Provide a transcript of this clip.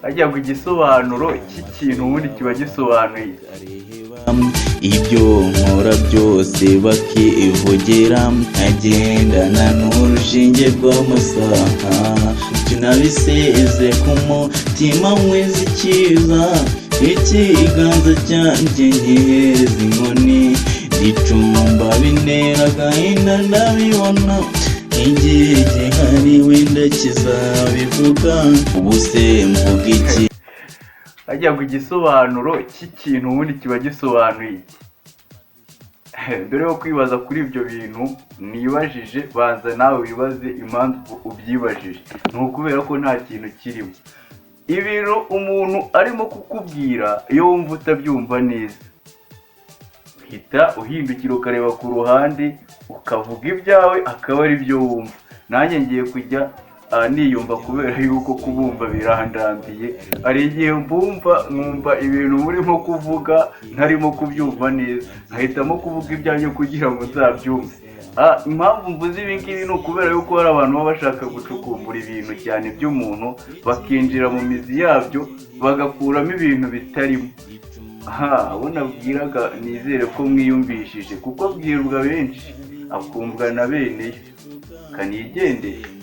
Hajya ku gisobanuro cy'ikintu ubundi kiba gisobanuye. Ibyo nkora byose bakivugira, nkagendana n'urushinge rw'amasaha, tunabiseze ku mutima mwiza ikiza, ikiganza cyanjye nkihereza inkoni, gicumba bintera agahinda ndabibona, igihe gihari wenda kizabivuga, ubuse mvuga iki? Hajya ku gisobanuro cy'ikintu ubundi kiba gisobanuye. Mbere yo kwibaza kuri ibyo bintu nibajije, banza nawe wibaze impamvu ubyibajije. Ni ukubera ko nta kintu kirimo. Ibintu umuntu arimo kukubwira iyo wumva utabyumva neza, uhita uhindukira ukareba ku ruhande ukavuga ibyawe akaba ari byo wumva. Nanjye ngiye kujya niyumva kubera yuko kubumva birandambiye. Hari igihe nkumva ibintu murimo kuvuga ntarimo kubyumva neza, nkahitamo kuvuga ibyanjye kugira ngo nzabyumve. Impamvu mvuze ibi ngibi ni ukubera yuko hari abantu baba bashaka gucukumbura ibintu cyane by'umuntu, bakinjira mu mizi yabyo bagakuramo ibintu bitarimo. Abo nabwiraga nizere ko mwiyumvishije, kuko abwirwa benshi akumvwa na beneyo. Kanigendere.